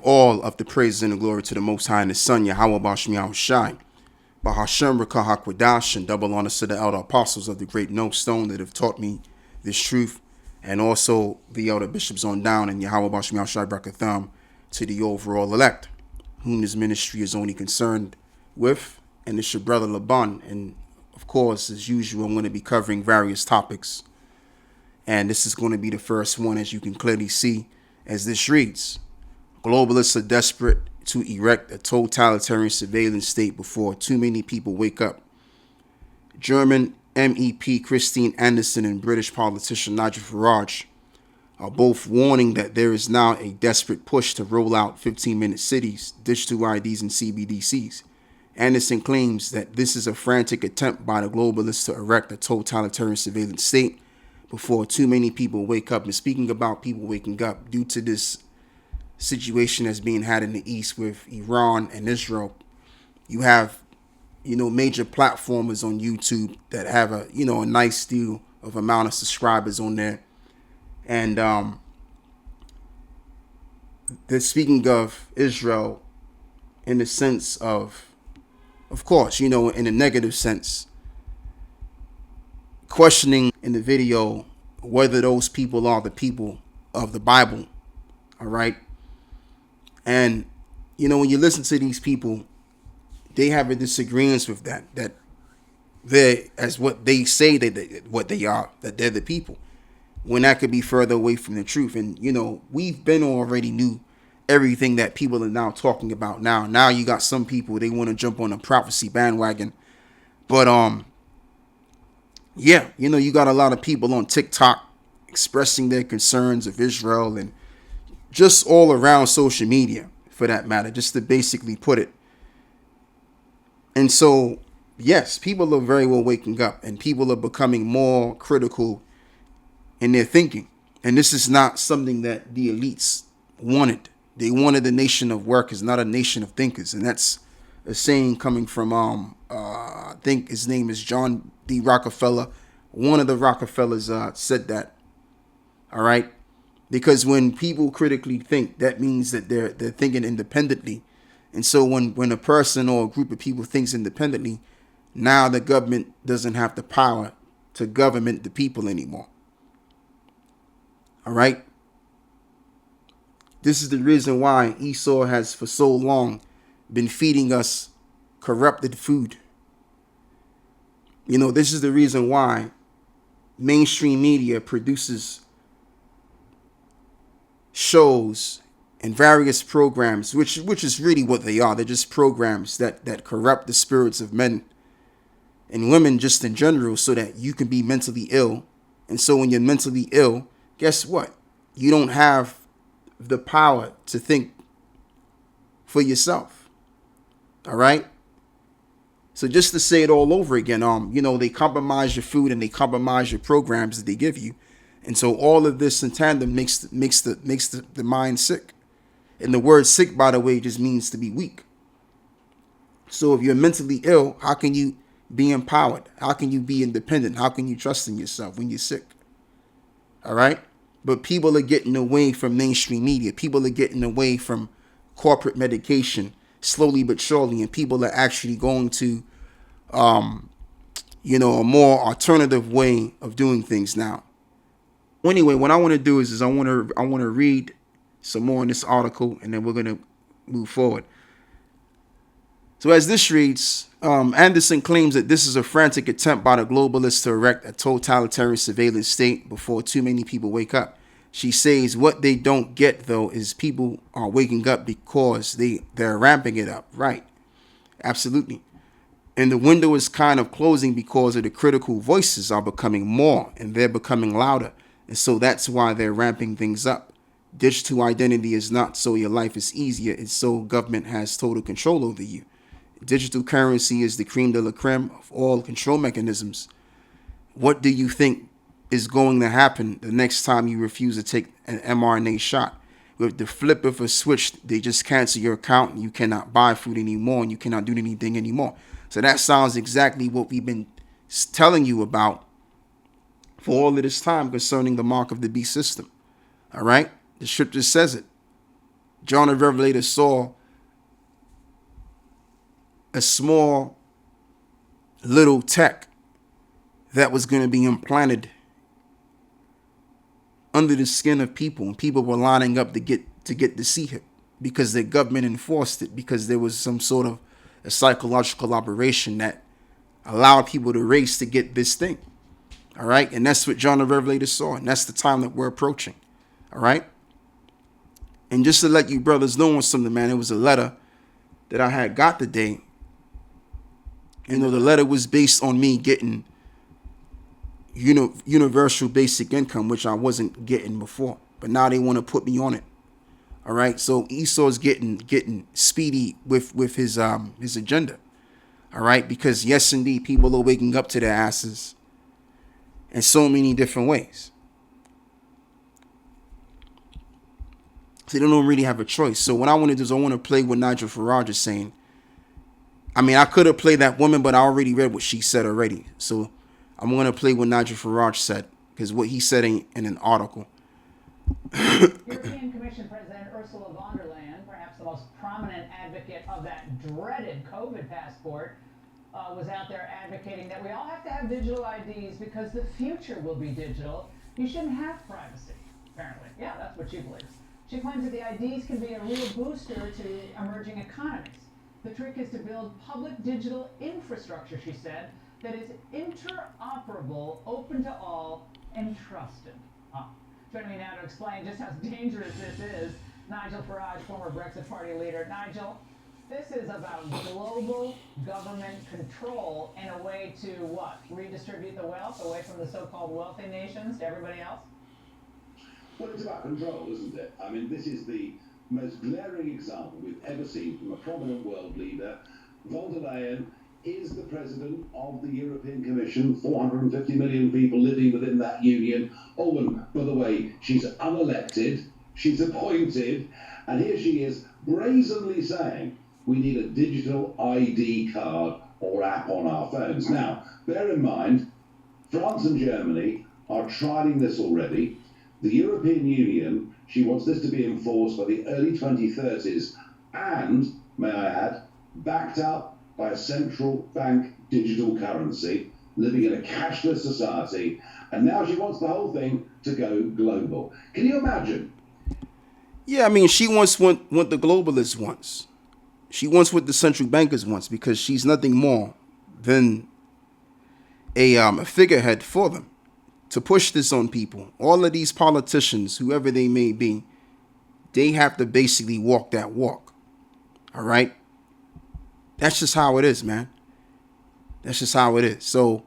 all of the praises and the glory to the Most High and His Son, Yahweh Bashmi Yahushai. Bahashem Rakah Hakwadash, and double honors to the elder apostles of the great No Stone that have taught me this truth, and also the elder bishops on down, and Yahweh Bashmi Yahushai Brakatham to the overall elect, whom this ministry is only concerned with, and it's your brother Laban. And of course, as usual, I'm going to be covering various topics, and this is going to be the first one, as you can clearly see, as this reads. Globalists are desperate to erect a totalitarian surveillance state before too many people wake up. German MEP Christine Anderson and British politician Nigel Farage are both warning that there is now a desperate push to roll out 15-minute cities, digital IDs, and CBDCs. Anderson claims that this is a frantic attempt by the globalists to erect a totalitarian surveillance state before too many people wake up. And speaking about people waking up, due to this situation that's being had in the East with Iran and Israel, you have, major platformers on YouTube that have a nice deal of amount of subscribers on there. And they're speaking of Israel in the sense of course, in a negative sense, questioning in the video whether those people are the people of the Bible. All right. And, when you listen to these people, they have a disagreement with that they're, as what they say what they are, that they're the people, when that could be further away from the truth. And, we've been already knew everything that people are now talking about now. Now you got some people, they want to jump on a prophecy bandwagon. But, you got a lot of people on TikTok expressing their concerns of Israel and just all around social media, for that matter, just to basically put it. And so, yes, people are very well waking up, and people are becoming more critical in their thinking. And this is not something that the elites wanted. They wanted a nation of workers, not a nation of thinkers. And that's a saying coming from, I think his name is John D. Rockefeller. One of the Rockefellers said that. All right. Because when people critically think, that means that they're thinking independently. And so when a person or a group of people thinks independently, now the government doesn't have the power to government the people anymore. All right. This is the reason why Esau has for so long been feeding us corrupted food. This is the reason why mainstream media produces shows and various programs, which is really what they are. They're just programs that corrupt the spirits of men and women just in general, so that you can be mentally ill. And so when you're mentally ill, guess what? You don't have the power to think for yourself. All right? So just to say it all over again, they compromise your food and they compromise your programs that they give you. And so all of this in tandem makes the mind sick. And the word sick, by the way, just means to be weak. So if you're mentally ill, how can you be empowered? How can you be independent? How can you trust in yourself when you're sick? All right. But people are getting away from mainstream media. People are getting away from corporate medication slowly but surely. And people are actually going to, a more alternative way of doing things now. Anyway, what I want to do is I want to read some more in this article, and then we're going to move forward. So as this reads, Anderson claims that this is a frantic attempt by the globalists to erect a totalitarian surveillance state before too many people wake up. She says what they don't get, though, is people are waking up because they're ramping it up. Right. Absolutely. And the window is kind of closing because of the critical voices are becoming more, and they're becoming louder. And so that's why they're ramping things up. Digital identity is not so your life is easier. It's so government has total control over you. Digital currency is the creme de la creme of all control mechanisms. What do you think is going to happen the next time you refuse to take an mRNA shot? With the flip of a switch, they just cancel your account and you cannot buy food anymore and you cannot do anything anymore. So that sounds exactly what we've been telling you about for all of this time concerning the mark of the beast system. All right. The scripture says it. John the Revelator saw a small little tech that was going to be implanted under the skin of people, and people were lining up to see it because the government enforced it, because there was some sort of a psychological operation that allowed people to race to get this thing. All right, and that's what John the Revelator saw, and that's the time that we're approaching. All right, and just to let you brothers know on something, man, it was a letter that I had got today. You know, the letter was based on me getting universal basic income, which I wasn't getting before, but now they want to put me on it. All right, so Esau's getting speedy with his agenda. All right, because yes, indeed, people are waking up to their asses in so many different ways. So they don't really have a choice. So what I want to do is I want to play what Nigel Farage is saying. I mean, I could have played that woman, but I already read what she said already. So I'm going to play what Nigel Farage said, because what he said ain't in an article. European Commission President Ursula von der Leyen, perhaps the most prominent advocate of that dreaded COVID passport, was out there advocating that we all have to have digital IDs because the future will be digital. You shouldn't have privacy, apparently. Yeah, that's what she believes. She claims that the IDs can be a real booster to emerging economies. The trick is to build public digital infrastructure, she said, that is interoperable, open to all, and trusted. Joining me now to explain just how dangerous this is, Nigel Farage, former Brexit Party leader. Nigel, this is about global government control and a way to what? Redistribute the wealth away from the so-called wealthy nations to everybody else? Well, it's about control, isn't it? I mean, this is the most glaring example we've ever seen from a prominent world leader. Von der Leyen is the president of the European Commission, 450 million people living within that union. Oh, and by the way, she's unelected, she's appointed, and here she is brazenly saying we need a digital ID card or app on our phones. Now, bear in mind, France and Germany are trialing this already. The European Union, she wants this to be enforced by the early 2030s and, may I add, backed up by a central bank digital currency, living in a cashless society, and now she wants the whole thing to go global. Can you imagine? Yeah, I mean, she wants what the globalists wants. She wants what the central bankers wants, because she's nothing more than a figurehead for them to push this on people. All of these politicians, whoever they may be, they have to basically walk that walk. All right? That's just how it is, man. That's just how it is. So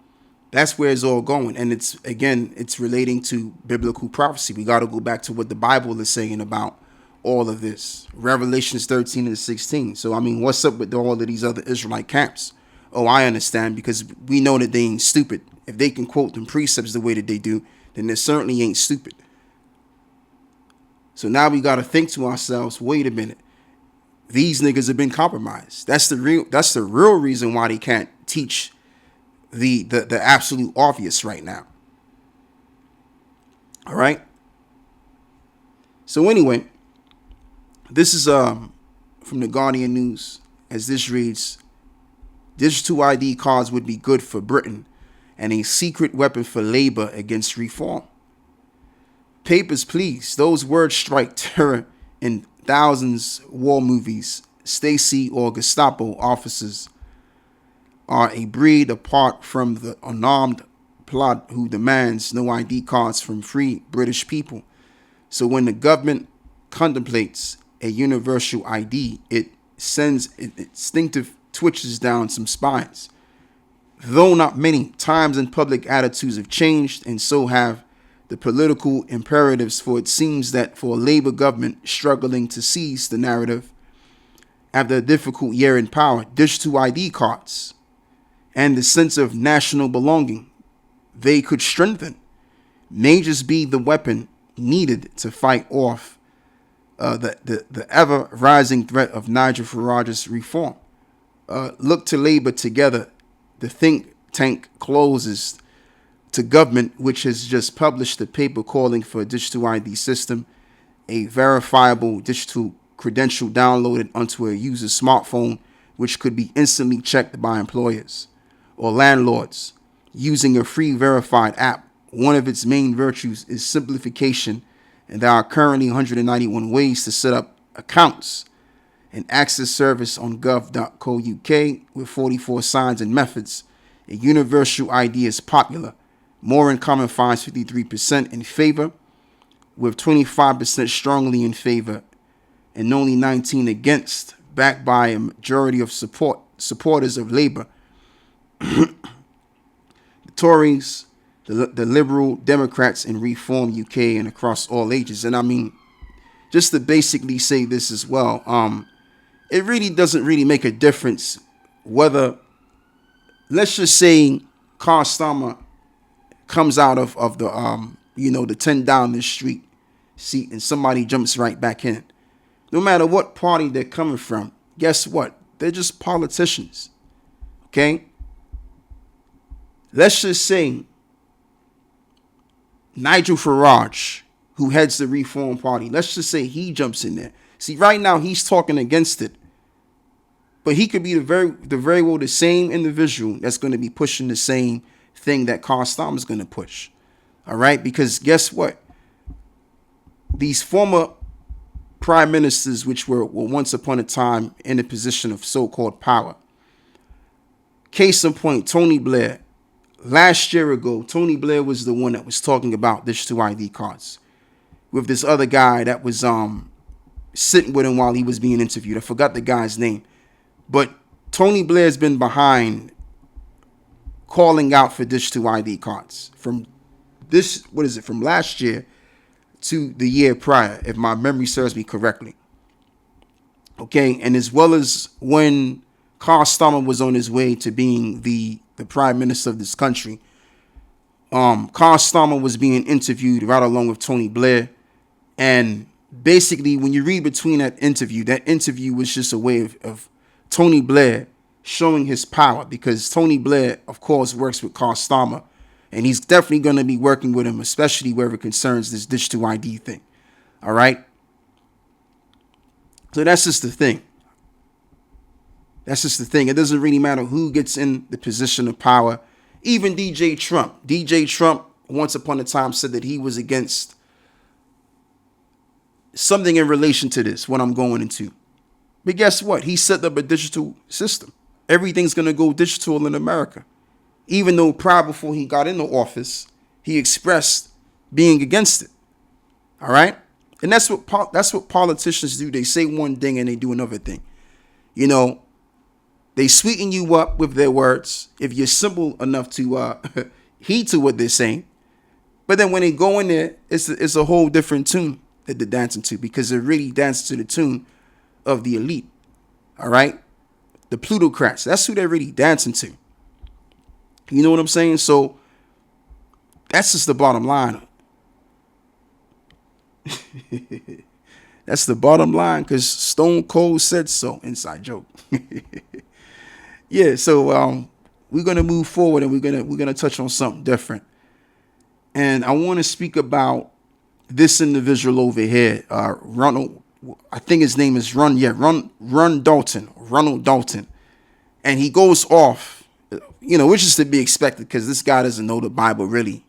that's where it's all going. And it's relating to biblical prophecy. We got to go back to what the Bible is saying about all of this. Revelations 13 and 16. So, I mean, what's up with all of these other Israelite camps? Oh, I understand, because we know that they ain't stupid. If they can quote them precepts the way that they do, then they certainly ain't stupid. So now we got to think to ourselves, wait a minute. These niggas have been compromised. That's the real reason why they can't teach the absolute obvious right now. All right. So anyway, this is from the Guardian News, as this reads: digital ID cards would be good for Britain and a secret weapon for Labour against reform. Papers, please. Those words strike terror in thousands war movies. Stasi or Gestapo officers are a breed apart from the unarmed plot who demands no ID cards from free British people. So when the government contemplates a universal ID, it sends instinctive twitches down some spines. Though not many, times and public attitudes have changed, and so have the political imperatives, for it seems that for a Labour government struggling to seize the narrative after a difficult year in power, digital ID cards and the sense of national belonging they could strengthen may just be the weapon needed to fight off the ever-rising threat of Nigel Farage's reform. Look to Labour together. The think tank closes to government, which has just published a paper calling for a digital ID system, a verifiable digital credential downloaded onto a user's smartphone, which could be instantly checked by employers or landlords using a free verified app. One of its main virtues is simplification, and there are currently 191 ways to set up accounts and access service on gov.co.uk with 44 signs and methods. A universal ID is popular. More in common finds 53% in favor, with 25% strongly in favor and only 19 against, backed by a majority of supporters of Labour, the Tories, the Liberal Democrats, and Reform UK, and across all ages. And I mean, just to basically say this as well, it really doesn't really make a difference whether, let's just say, Keir Starmer comes out of the the 10 Downing Street seat and somebody jumps right back in. No matter what party they're coming from, guess what? They're just politicians. Okay? Let's just say Nigel Farage, who heads the Reform Party, let's just say he jumps in there. See, right now he's talking against it. But he could be the very well the same individual that's going to be pushing the same thing that Keir Starmer is going to push. All right? Because guess what? These former prime ministers, which were once upon a time in a position of so-called power. Case in point, Tony Blair. Last year ago, Tony Blair was the one that was talking about digital ID cards with this other guy that was sitting with him while he was being interviewed. I forgot the guy's name. But Tony Blair's been behind calling out for digital ID cards from from last year to the year prior, if my memory serves me correctly. Okay, and as well as when Keir Starmer was on his way to being the prime minister of this country, Keir Starmer was being interviewed right along with Tony Blair. And basically, when you read between that interview was just a way of Tony Blair showing his power, because Tony Blair, of course, works with Keir Starmer, and he's definitely going to be working with him, especially where it concerns this digital ID thing. All right? So that's just the thing. That's just the thing. It doesn't really matter who gets in the position of power. Even DJ Trump. DJ Trump, once upon a time, said that he was against something in relation to this, what I'm going into. But guess what? He set up a digital system. Everything's going to go digital in America. Even though prior, before he got into office, he expressed being against it. All right? And that's what politicians do. They say one thing and they do another thing. You know, they sweeten you up with their words if you're simple enough to heed to what they're saying. But then when they go in there, it's a whole different tune that they're dancing to, because they're really dancing to the tune of the elite. All right? The plutocrats. That's who they're really dancing to. You know what I'm saying? So that's just the bottom line. That's the bottom line, because Stone Cold said so. Inside joke. Yeah, so we're gonna move forward, and we're gonna touch on something different. And I want to speak about this individual over here, Ronald. I think his name is Ronald Dalton, and he goes off. Which is to be expected, because this guy doesn't know the Bible really.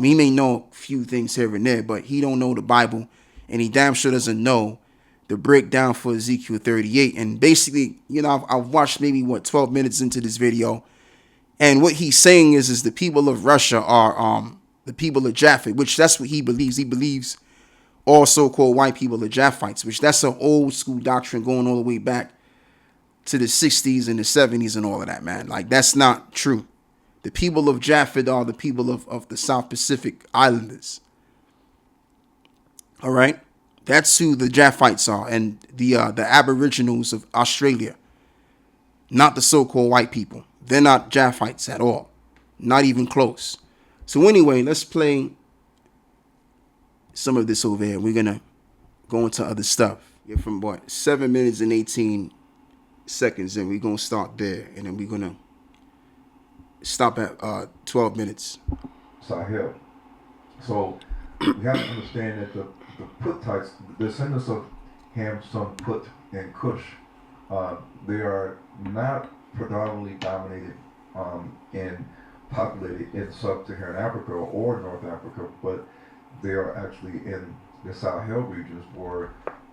He may know a few things here and there, but he don't know the Bible, and he damn sure doesn't know the breakdown for Ezekiel 38. And basically, I've watched maybe 12 minutes into this video, and what he's saying is the people of Russia are the people of Japhet, which that's what he believes. He believes all so-called white people are Japhites, which that's an old school doctrine going all the way back to the 60s and the 70s and all of that, man. Like, that's not true. The people of Japhet are the people of the South Pacific Islanders. All right? That's who the Japhites are, and the Aboriginals of Australia. Not the so-called white people. They're not Japhites at all. Not even close. So anyway, let's play some of this over here. We're going to go into other stuff. You're from 7 minutes and 18 seconds, and we're going to start there, and then we're going to stop at 12 minutes. Sahel. So we have to understand that the Puttites, the descendants of Ham, Sun, Put, and Cush. Uh, they are not predominantly dominated and populated in sub-Saharan Africa or North Africa, but they are actually in the Sahel regions where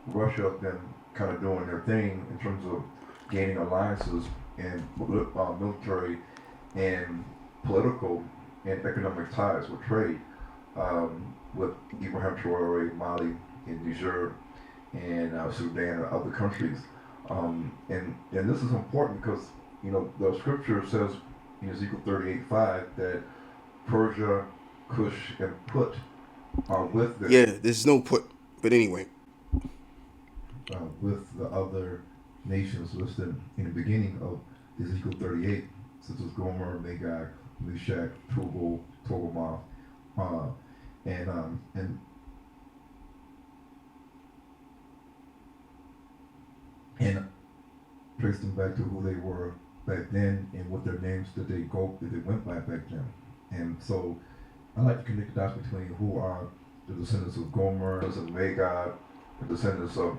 Russia has been kind of doing their thing in terms of gaining alliances and military and political and economic ties with trade with Ibrahim Traore, Mali, and Niger, and Sudan and other countries. And this is important because the scripture says in Ezekiel 38:5 that Persia, Cush, and Put are with them. Yeah, there's no put. But anyway, With the other nations listed in the beginning of Ezekiel 38, such as Gomer, Magog, Meshach, Tubal, Togarmah, uh, and trace them back to who they were back then and what their names that they went by back then. And so I like to connect the dots between who are the descendants of Gomer, the descendants of Magog, the descendants of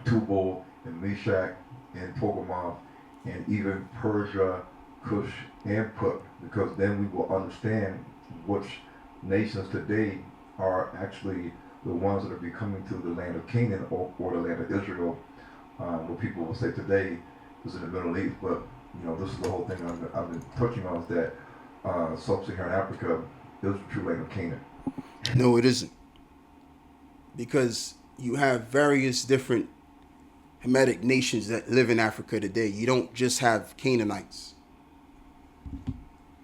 Tubal and Meshach and Togarmah, and even Persia, Cush, and Put, because then we will understand which nations today are actually the ones that are becoming to the land of Canaan or the land of Israel. What people will say today is in the Middle East, but this is the whole thing I've been touching on, is that sub-Saharan Africa is the true land of Canaan. no, it isn't. Because you have various different Hamitic nations that live in Africa today. You don't just have Canaanites.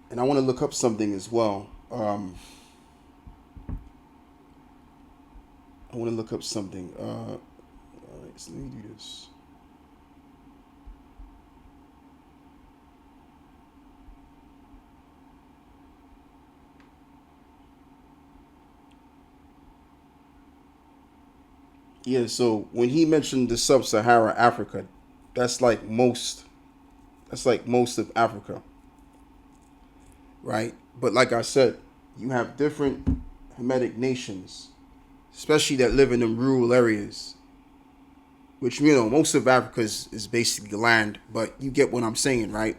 And I want to look up something as well. I want to look up something. All right, so let me do this. Yeah, so when he mentioned the sub-Saharan Africa, that's like most of Africa, right? But like I said, you have different Hamitic nations, especially that live in them rural areas, which most of Africa is basically land, but you get what I'm saying, right?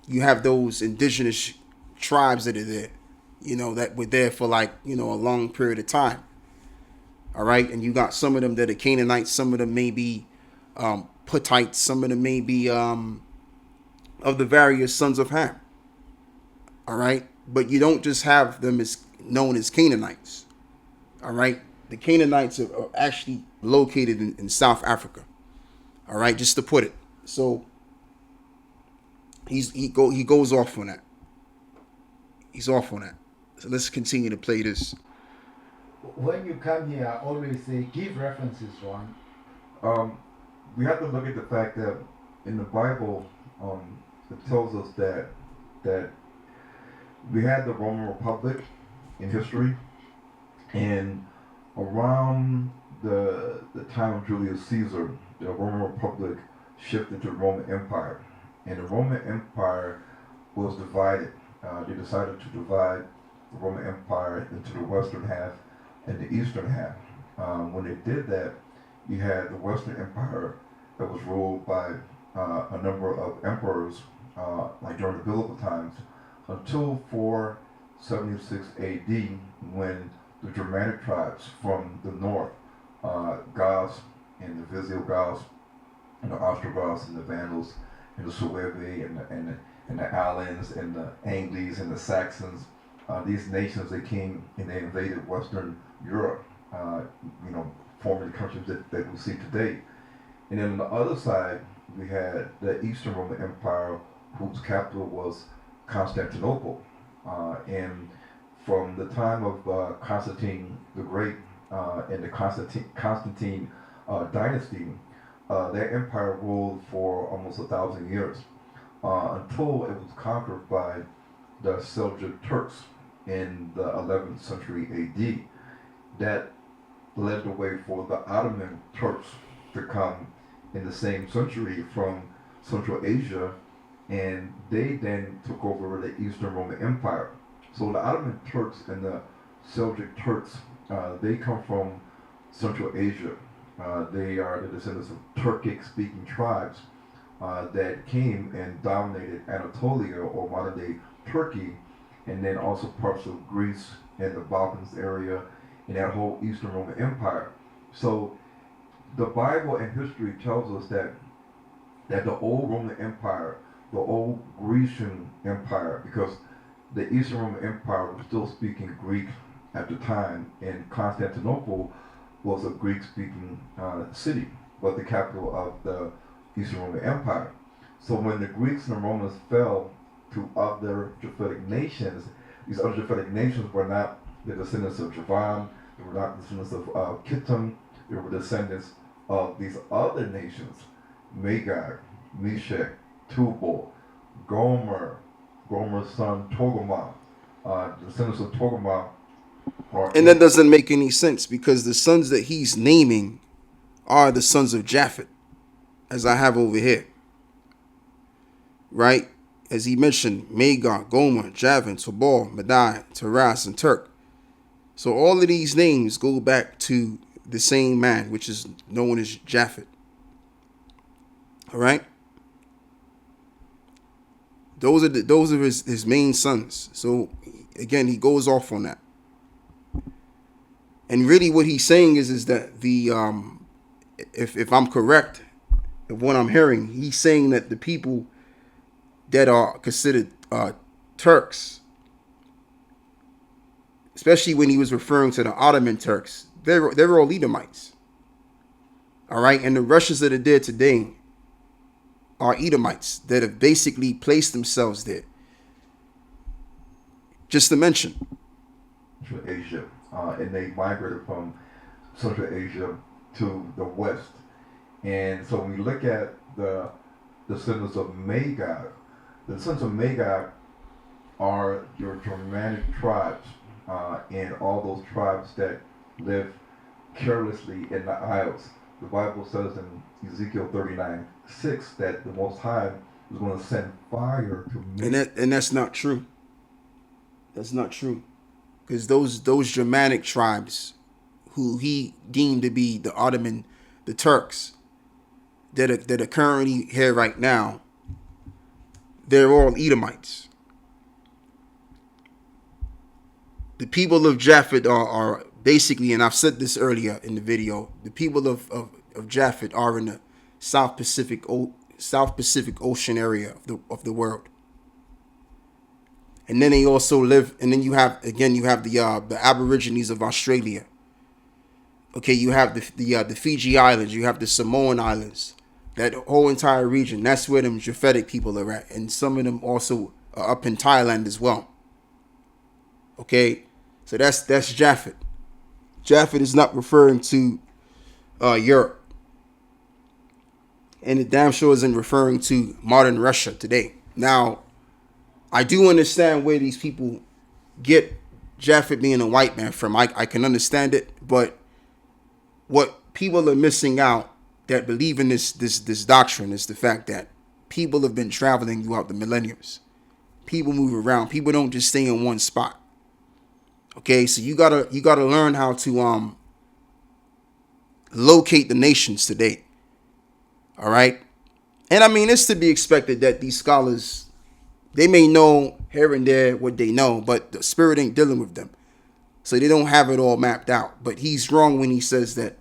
You have those indigenous tribes that are there, that were there for a long period of time. All right, and you got some of them that are Canaanites, some of them may be Puttites, some of them may be of the various sons of Ham. All right, but you don't just have them as known as Canaanites. All right, the Canaanites are actually located in South Africa. All right, just to put it. So he goes off on that. He's off on that. So let's continue to play this. When you come here, I always say give references, Ron. We have to look at the fact that in the Bible, it tells us that we had the Roman Republic in history, and around the time of Julius Caesar, the Roman Republic shifted to the Roman Empire, and the Roman Empire was divided. They decided to divide the Roman Empire into the western half and the eastern half. When they did that, you had the Western Empire that was ruled by a number of emperors, like during the biblical times, until 476 AD, when the Germanic tribes from the north, Goths and the Visigoths, and the Ostrogoths and the Vandals and the Suevi and the Alans and the Angles and the Saxons, these nations, they came and they invaded Western Europe, forming the countries that we see today. And then on the other side, we had the Eastern Roman Empire, whose capital was Constantinople. And from the time of Constantine the Great and the Constantine dynasty, that empire ruled for almost 1,000 years until it was conquered by the Seljuk Turks in the 11th century AD. That led the way for the Ottoman Turks to come in the same century from Central Asia, and they then took over the Eastern Roman Empire. So the Ottoman Turks and the Seljuk Turks, they come from Central Asia, They are the descendants of Turkic-speaking tribes that came and dominated Anatolia or modern day Turkey, and then also parts of Greece and the Balkans area and that whole Eastern Roman Empire. So the Bible and history tells us that the old Roman Empire, the old Grecian Empire, because the Eastern Roman Empire was still speaking Greek at the time, and Constantinople was a Greek-speaking city, but the capital of the Eastern Roman Empire. So when the Greeks and the Romans fell to other Japhetic nations, these other Japhetic nations were not the descendants of Javan, they were not descendants of Kittim, they were descendants of these other nations, Magog, Meshech, Tubal, Gomer, Gomer's son Togarmah, descendants of Togarmah. And that doesn't make any sense because the sons that he's naming are the sons of Japhet, as I have over here. Right? As he mentioned, Magog, Gomer, Javan, Tubal, Madai, Taras, and Turk. So all of these names go back to the same man, which is known as Japhet. All right? Those are his main sons. So again, he goes off on that. And really what he's saying is that the if I'm correct of what I'm hearing, he's saying that the people that are considered Turks, especially when he was referring to the Ottoman Turks, they're all Edomites. All right, and the Russians that are there today are Edomites that have basically placed themselves there. Just to mention, Asia, and they migrated from Central Asia to the west. And so when we look at the descendants of Magog, the descendants of Magog are your Germanic tribes, and all those tribes that live carelessly in the isles. The Bible says in Ezekiel 39:6 that the Most High is going to send fire to and that's not true. That's not true, because those Germanic tribes, who he deemed to be the Ottoman, the Turks, that are currently here right now, they're all Edomites. The people of Japhet are basically, and I've said this earlier in the video, the people of Japhet are in the South Pacific Ocean area of the world. And then they also live, and then you have the Aborigines of Australia. Okay, you have the Fiji Islands, you have the Samoan Islands, that whole entire region. That's where them Japhetic people are at, and some of them also are up in Thailand as well. Okay, so that's Japhet. Japhet is not referring to Europe, and it damn sure isn't referring to modern Russia today. Now, I do understand where these people get Japhet being a white man from. I can understand it, but what people are missing out that believe in this doctrine is the fact that people have been traveling throughout the millenniums. People move around. People don't just stay in one spot. Okay, so you gotta learn how to locate the nations today. All right, and I mean, it's to be expected that these scholars, they may know here and there what they know, but the spirit ain't dealing with them, so they don't have it all mapped out. But he's wrong when he says that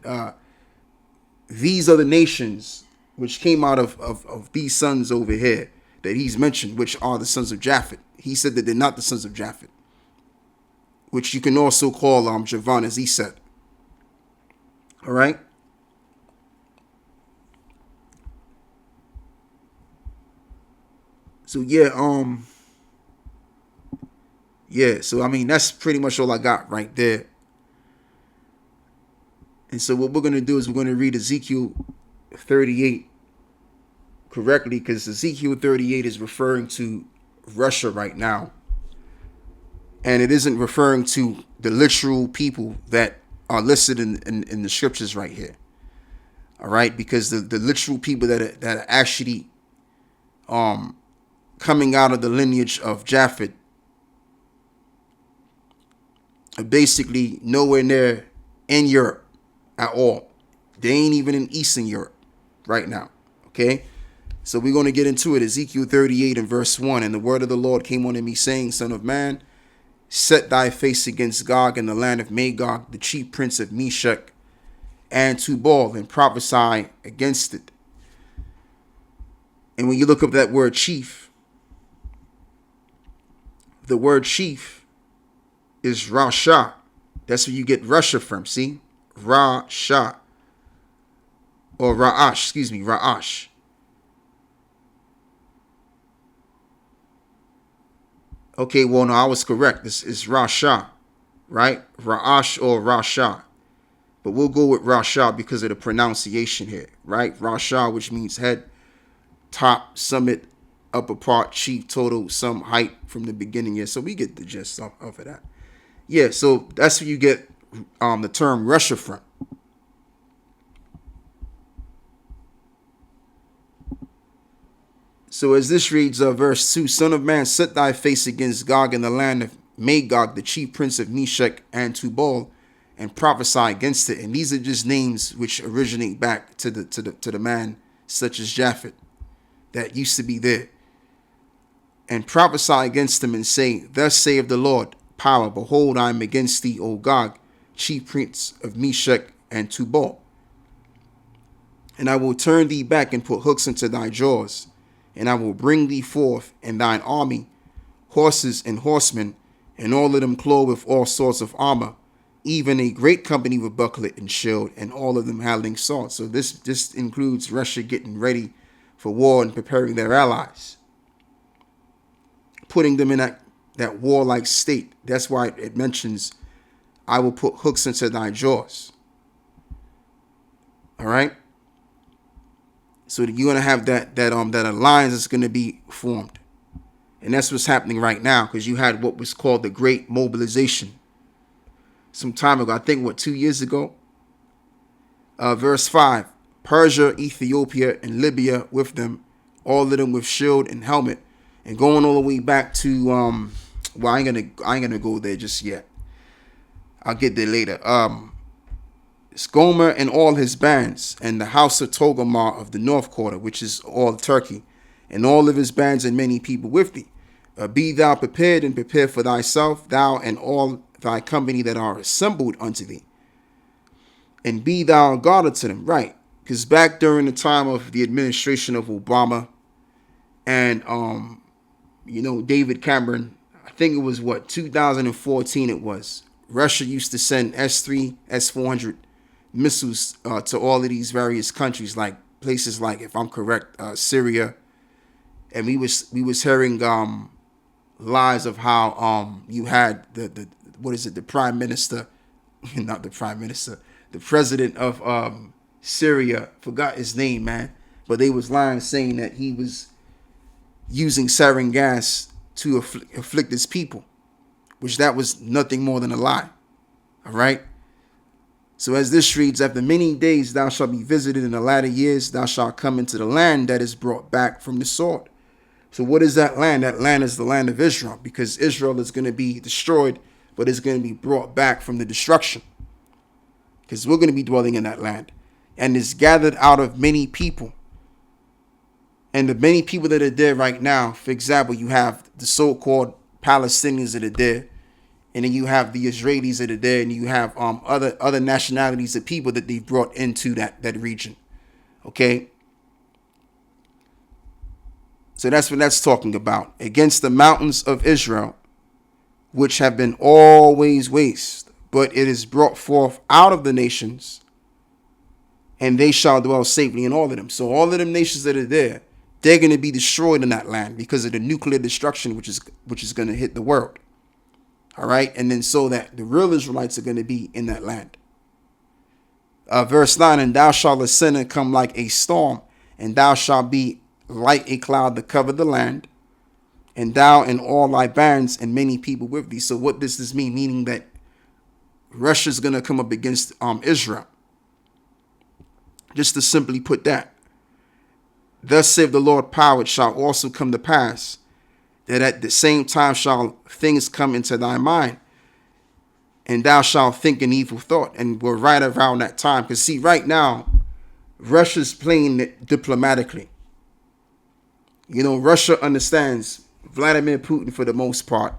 these are the nations which came out of these sons over here that he's mentioned, which are the sons of Japhet. He said that they're not the sons of Japhet, which you can also call Javan, as he said. All right. So so I mean, that's pretty much all I got right there. And so what we're going to do is we're going to read Ezekiel 38 correctly, because Ezekiel 38 is referring to Russia right now. And it isn't referring to the literal people that are listed in the scriptures right here. All right, because the literal people that are actually coming out of the lineage of Japhet are basically nowhere near in Europe at all. They ain't even in Eastern Europe right now. Okay? So we're going to get into it. Ezekiel 38 and verse 1. And the word of the Lord came unto me, saying, Son of man, set thy face against Gog in the land of Magog, the chief prince of Meshech and Tubal, and prophesy against it. And when you look up that word chief, the word chief is Rasha. That's where you get Russia from. See? Rasha. Or Ra'ash. Ra'ash. Okay, well, no, I was correct. This is Rasha, right? Ra'ash or Rasha. But we'll go with Rasha because of the pronunciation here, right? Rasha, which means head, top, summit, upper part, chief, total, some height from the beginning. Yeah, so we get the gist of that. Yeah, so that's where you get the term Russia from. So as this reads, verse 2, Son of man, set thy face against Gog in the land of Magog, the chief prince of Meshech and Tubal, and prophesy against it. And these are just names which originate back to the man such as Japhet that used to be there. And prophesy against them and say, Thus saith the Lord, power, behold, I am against thee, O Gog, chief prince of Meshech and Tubal. And I will turn thee back and put hooks into thy jaws, and I will bring thee forth and thine army, horses and horsemen, and all of them clothed with all sorts of armor, even a great company with buckler and shield, and all of them handling swords. So this includes Russia getting ready for war and preparing their allies, putting them in that warlike state. That's why it mentions, I will put hooks into thy jaws. All right. So you're going to have that alliance that's going to be formed. And that's what's happening right now, because you had what was called the Great Mobilization some time ago. I think, 2 years ago? Verse 5, Persia, Ethiopia, and Libya with them, all of them with shield and helmet, and going all the way back to, I ain't gonna go there just yet. I'll get there later. It's Gomer and all his bands, and the house of Togarmah of the north quarter, which is all Turkey, and all of his bands and many people with thee. Be thou prepared and prepare for thyself, thou and all thy company that are assembled unto thee. And be thou guarded to them. Right. Because back during the time of the administration of Obama and, David Cameron, I think it was 2014 it was. Russia used to send S-3, S-400 missiles to all of these various countries, like places like, if I'm correct, Syria. And we was hearing lies of how you had the prime minister, not the prime minister, the president of Syria, forgot his name, man, but they was lying saying that he was using sarin gas to afflict his people, which that was nothing more than a lie. All right. So as this reads, after many days thou shalt be visited, in the latter years thou shalt come into the land that is brought back from the sword. So what is that land? That land is the land of Israel, because Israel is going to be destroyed, but it's going to be brought back from the destruction, because we're going to be dwelling in that land, and is gathered out of many people. And the many people that are there right now, for example, you have the so-called Palestinians that are there, and then you have the Israelis that are there, and you have other nationalities of people that they brought into that region. Okay. So that's what that's talking about. Against the mountains of Israel, which have been always waste, but it is brought forth out of the nations, and they shall dwell safely in all of them. So all of them nations that are there, they're going to be destroyed in that land because of the nuclear destruction, which is going to hit the world. All right. And then so that the real Israelites are going to be in that land. Verse 9, and thou shalt ascend and come like a storm, and thou shalt be like a cloud to cover the land, and thou and all thy bands and many people with thee. So what does this mean? Meaning that Russia's going to come up against Israel. Just to simply put that. Thus saith the Lord, power, it shall also come to pass that at the same time shall things come into thy mind, and thou shalt think an evil thought. And we're right around that time. Because see, right now, Russia's playing it diplomatically. You know, Russia understands Vladimir Putin for the most part.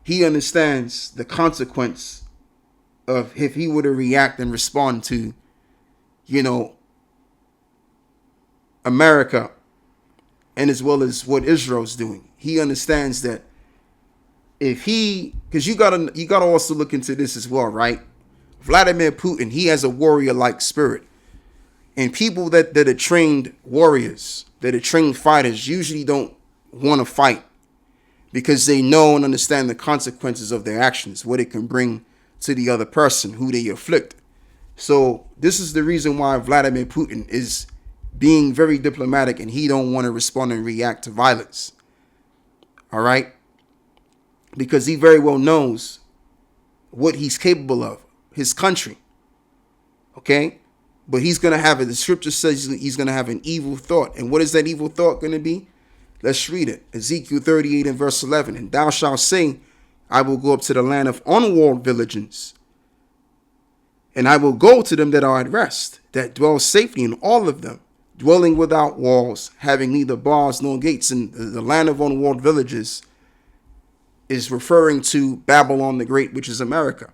He understands the consequence of if he were to react and respond to, you know, America and as well as what Israel's doing. He understands that if he, because you gotta also look into this as well, right? Vladimir Putin, he has a warrior-like spirit. And people that are trained warriors, that are trained fighters, usually don't want to fight because they know and understand the consequences of their actions, what it can bring to the other person who they afflict. So this is the reason why Vladimir Putin is being very diplomatic and he don't want to respond and react to violence. All right? Because he very well knows what he's capable of, his country. Okay? But he's going to have it. The scripture says he's going to have an evil thought. And what is that evil thought going to be? Let's read it. Ezekiel 38 and verse 11. And thou shalt say, I will go up to the land of unwalled villages, and I will go to them that are at rest, that dwell safely in all of them, dwelling without walls, having neither bars nor gates. And the land of unwalled villages is referring to Babylon the Great, which is America.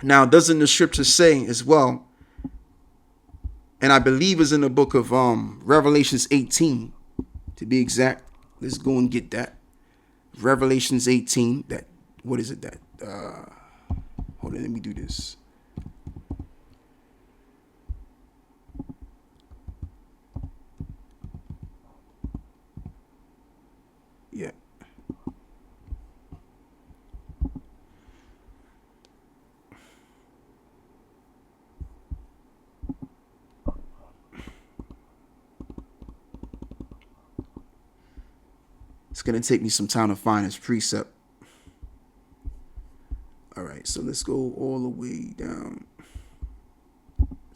Now, doesn't the scripture say as well, and I believe is in the book of Revelations 18, to be exact. Let's go and get that. Revelations 18, that, what is it that, hold on, let me do this. Yeah. It's going to take me some time to find this precept. All right, so let's go all the way down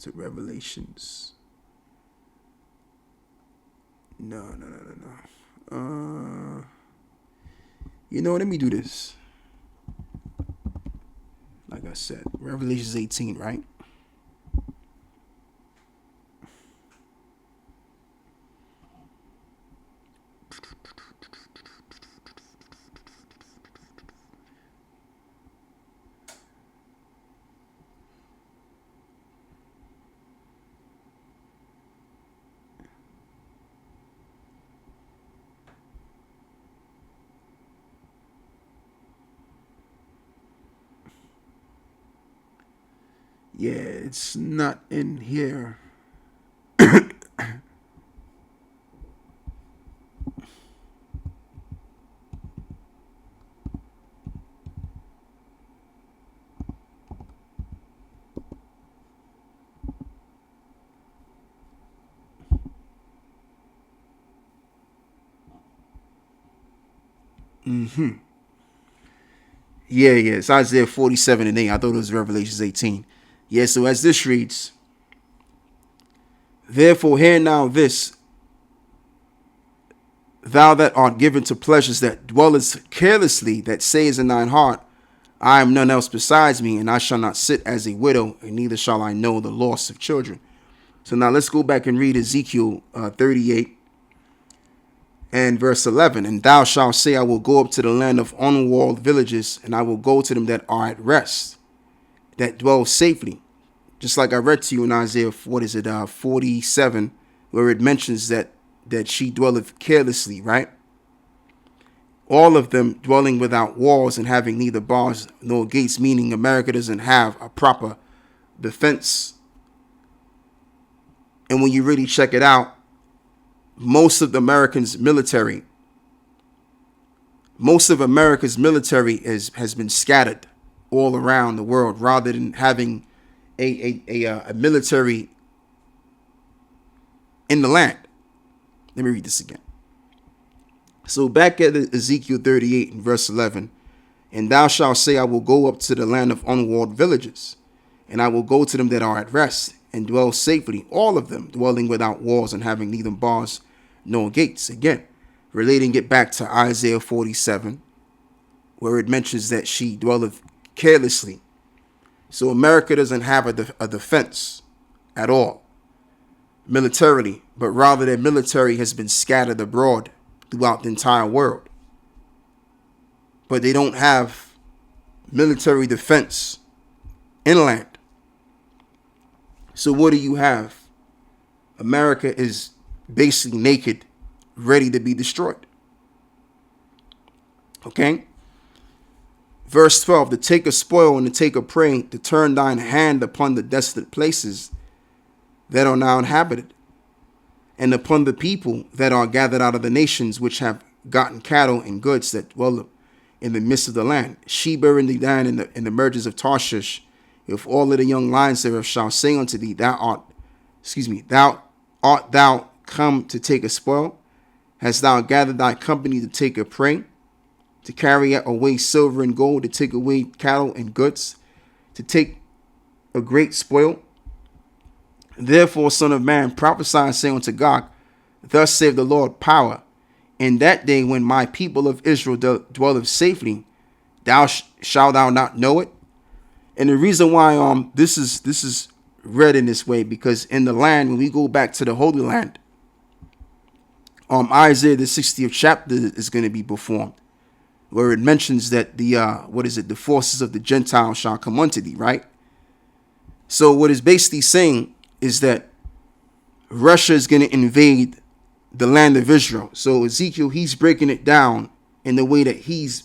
to Revelations. No. You know, let me do this. Like I said, Revelations 18, right? Yeah, it's not in here. Yeah, it's Isaiah 47 and 8. I thought it was Revelations 18. Yeah, so as this reads, therefore hear now this, thou that art given to pleasures, that dwellest carelessly, that sayest in thine heart, I am none else besides me, and I shall not sit as a widow, and neither shall I know the loss of children. So now let's go back and read Ezekiel 38 and verse 11. And thou shalt say, I will go up to the land of unwalled villages, and I will go to them that are at rest, that dwell safely. Just like I read to you in Isaiah, 47, where it mentions that she dwelleth carelessly, right? All of them dwelling without walls and having neither bars nor gates, meaning America doesn't have a proper defense. And when you really check it out, most of America's military has been scattered all around the world, rather than having a military in the land. Let me read this again. So back at Ezekiel 38 and verse 11, and thou shalt say, I will go up to the land of unwalled villages, and I will go to them that are at rest, and dwell safely, all of them dwelling without walls and having neither bars nor gates. Again, relating it back to Isaiah 47, where it mentions that she dwelleth carelessly. So America doesn't have a defense at all. militarily, but rather their military has been scattered abroad throughout the entire world. But they don't have military defense inland. So what do you have? America is basically naked, ready to be destroyed. Okay? Verse 12, to take a spoil and to take a prey, to turn thine hand upon the desolate places that are now inhabited, and upon the people that are gathered out of the nations which have gotten cattle and goods that dwell in the midst of the land. Sheba and Dedan in the merges of Tarshish, if all of the young lions thereof shall say unto thee, art thou come to take a spoil? Hast thou gathered thy company to take a prey? To carry away silver and gold, to take away cattle and goods, to take a great spoil? Therefore, son of man, prophesy and say unto Gog, thus saith the Lord power, in that day when my people of Israel dwelleth safely, shalt thou not know it? And the reason why this is read in this way, because in the land, when we go back to the Holy Land, Isaiah the 60th chapter is going to be performed, where it mentions that the forces of the Gentiles shall come unto thee, right? So what it's basically saying is that Russia is going to invade the land of Israel. So Ezekiel, he's breaking it down in the way that he's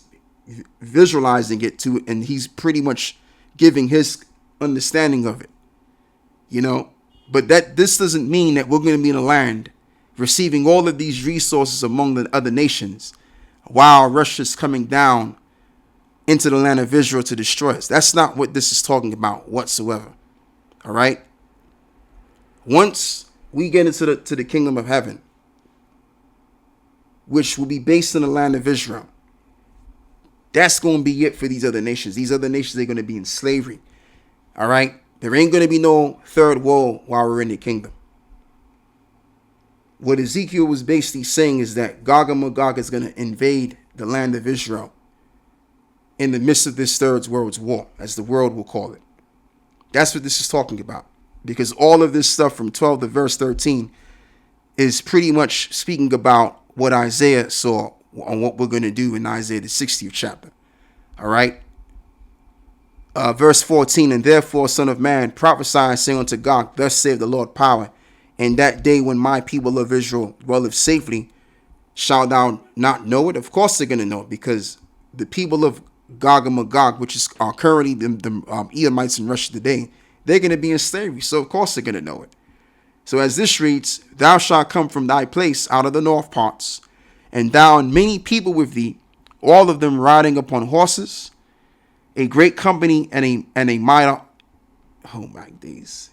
visualizing it to, and he's pretty much giving his understanding of it, you know. But this doesn't mean that we're going to be in a land receiving all of these resources among the other nations while Russia's coming down into the land of Israel to destroy us. That's not what this is talking about whatsoever. All right. Once we get into the kingdom of heaven, which will be based in the land of Israel, that's going to be it for these other nations. These other nations are going to be in slavery. All right. There ain't going to be no third world while we're in the kingdom. What Ezekiel was basically saying is that Gog and Magog is going to invade the land of Israel in the midst of this third world's war, as the world will call it. That's what this is talking about. Because all of this stuff from 12 to verse 13 is pretty much speaking about what Isaiah saw on what we're going to do in Isaiah the 60th chapter. All right. Verse 14, and therefore, son of man, prophesy, saying unto Gog, thus saith the Lord power, in that day when my people of Israel dwelleth safely, shalt thou not know it? Of course they're going to know it, because the people of Gog and Magog, which are currently the Edomites in Russia today, they're going to be in slavery. So of course they're going to know it. So as this reads, thou shalt come from thy place out of the north parts, and thou and many people with thee, all of them riding upon horses, a great company and a mighty, oh my days.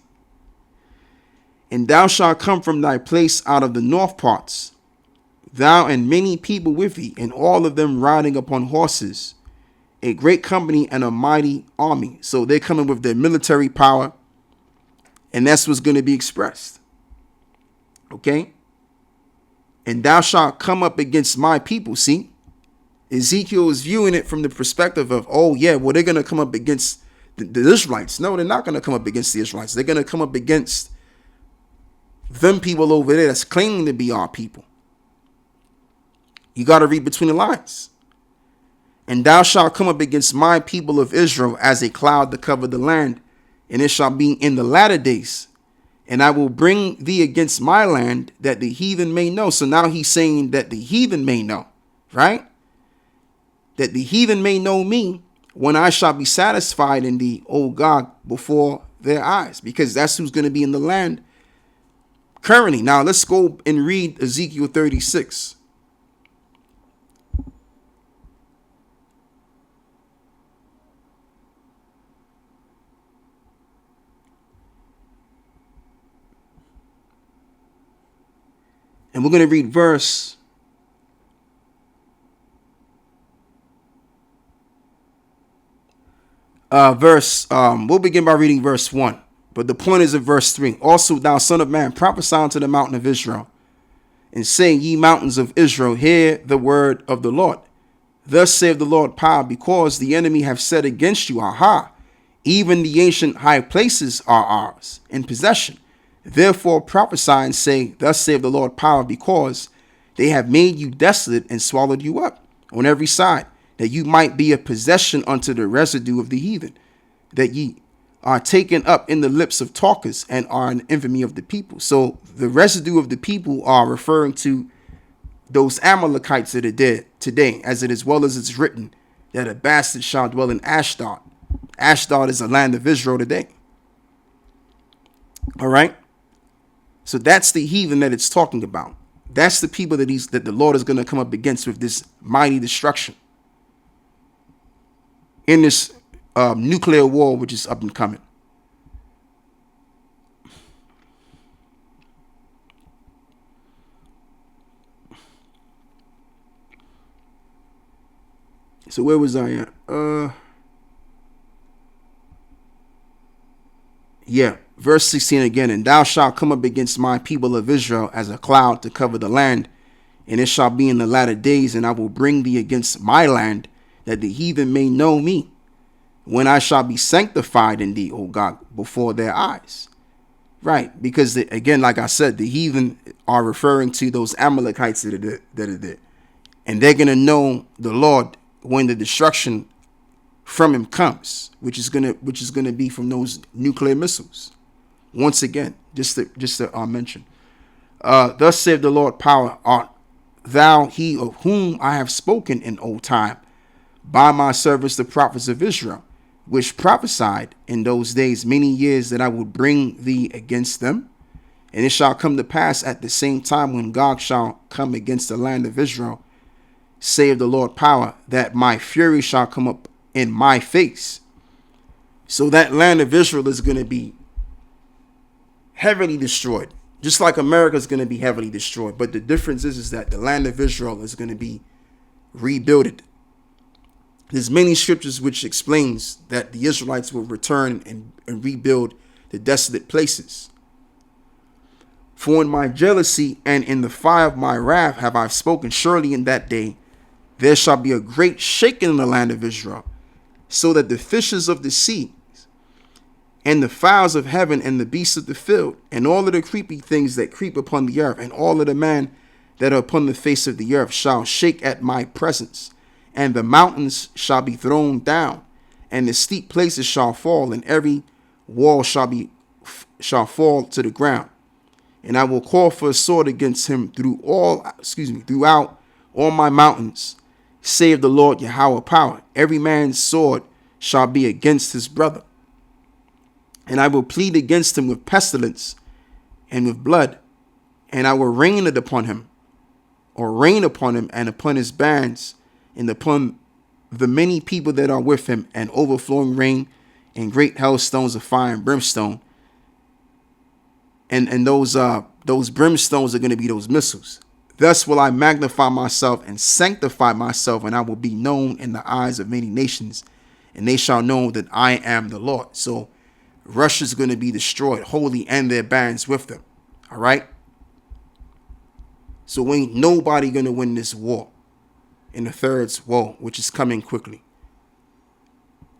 And thou shalt come from thy place out of the north parts, thou and many people with thee, and all of them riding upon horses, a great company and a mighty army. So they're coming with their military power, and that's what's going to be expressed. Okay? And thou shalt come up against my people. See, Ezekiel is viewing it from the perspective of, oh yeah, well, they're going to come up against the Israelites. No, they're not going to come up against the Israelites. They're going to come up against them people over there that's claiming to be our people. You got to read between the lines. And thou shalt come up against my people of Israel as a cloud to cover the land, and it shall be in the latter days. And I will bring thee against my land, that the heathen may know. So now he's saying that the heathen may know, right? That the heathen may know me when I shall be satisfied in thee, O Gog, before their eyes, because that's who's going to be in the land currently. Now let's go and read Ezekiel 36. And we're going to read we'll begin by reading verse 1. But the point is in verse 3. Also, thou son of man, prophesy unto the mountain of Israel, and say, ye mountains of Israel, hear the word of the Lord. Thus saith the Lord power, because the enemy have said against you, aha, even the ancient high places are ours in possession. Therefore prophesy and say, thus saith the Lord power, because they have made you desolate and swallowed you up on every side, that you might be a possession unto the residue of the heathen, that ye are taken up in the lips of talkers and are an infamy of the people. So the residue of the people are referring to those Amalekites that are dead today, as it as well as it's written that a bastard shall dwell in Ashdod. Ashdod is the land of Israel today. All right. So that's the heathen that it's talking about. That's the people that the Lord is going to come up against with this mighty destruction in this nuclear war, which is up and coming. So where was I at? Yeah, verse 16 again. And thou shalt come up against my people of Israel as a cloud to cover the land. And it shall be in the latter days, and I will bring thee against my land, that the heathen may know me, when I shall be sanctified in thee, O God, before their eyes. Right, because again, like I said, the heathen are referring to those Amalekites that are there. And they're going to know the Lord when the destruction from him comes, which is gonna be from those nuclear missiles. Once again, just to mention, thus saith the Lord power, art thou he of whom I have spoken in old time by my servants the prophets of Israel, which prophesied in those days many years that I would bring thee against them? And it shall come to pass at the same time when Gog shall come against the land of Israel, save the Lord power, that my fury shall come up in my face. So that land of Israel is going to be heavily destroyed, just like America is going to be heavily destroyed. But the difference is that the land of Israel is going to be rebuilt. There's many scriptures which explains that the Israelites will return and rebuild the desolate places. For in my jealousy and in the fire of my wrath have I spoken, surely in that day there shall be a great shaking in the land of Israel, so that the fishes of the sea and the fowls of heaven and the beasts of the field and all of the creepy things that creep upon the earth and all of the man that are upon the face of the earth shall shake at my presence, and the mountains shall be thrown down, and the steep places shall fall, and every wall shall fall to the ground. And I will call for a sword against him throughout all my mountains, save the Lord Yahweh power. Every man's sword shall be against his brother. And I will plead against him with pestilence and with blood, and I will rain upon him and upon his bands, and upon the many people that are with him, and overflowing rain and great hailstones of fire and brimstone. And those brimstones are going to be those missiles. Thus will I magnify myself and sanctify myself, and I will be known in the eyes of many nations, and they shall know that I am the Lord. So Russia's going to be destroyed wholly, and their bands with them. All right. So ain't nobody going to win this war in the third war, which is coming quickly.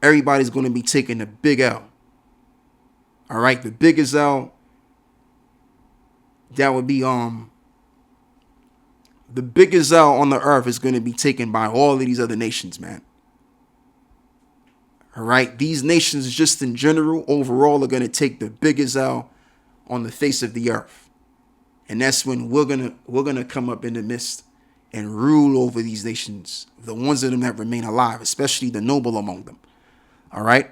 Everybody's going to be taking the big L. All right. The biggest L, that would be the biggest L on the earth is going to be taken by all of these other nations, man. All right. These nations just in general, overall, are going to take the biggest L on the face of the earth. And that's when we're going to come up in the midst and rule over these nations, the ones of them that remain alive, especially the noble among them. All right.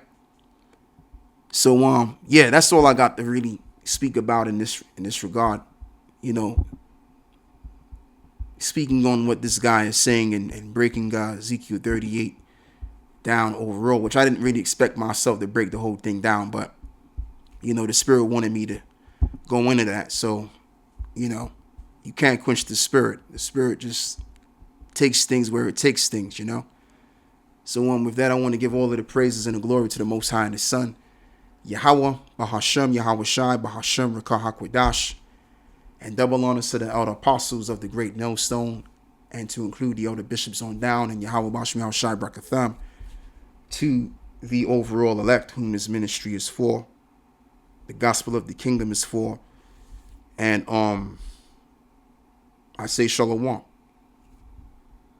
So, yeah, that's all I got to really speak about in this regard. You know, speaking on what this guy is saying and breaking Ezekiel 38 down overall, which I didn't really expect myself to break the whole thing down, but you know, the Spirit wanted me to go into that. So, you know, you can't quench the Spirit. The Spirit just takes things where it takes things, you know. So with that, I want to give all of the praises and the glory to the Most High and His Son, Yahweh, Bahashem, Yahweh Shai, Bahashem, Rakah HaKodash, and double honors to the elder apostles of the great millstone, and to include the elder bishops on down, and Yahweh Bashem, Yahweh Shai, Brakatham, to the overall elect whom this ministry is for, the gospel of the kingdom is for, And I say shalom.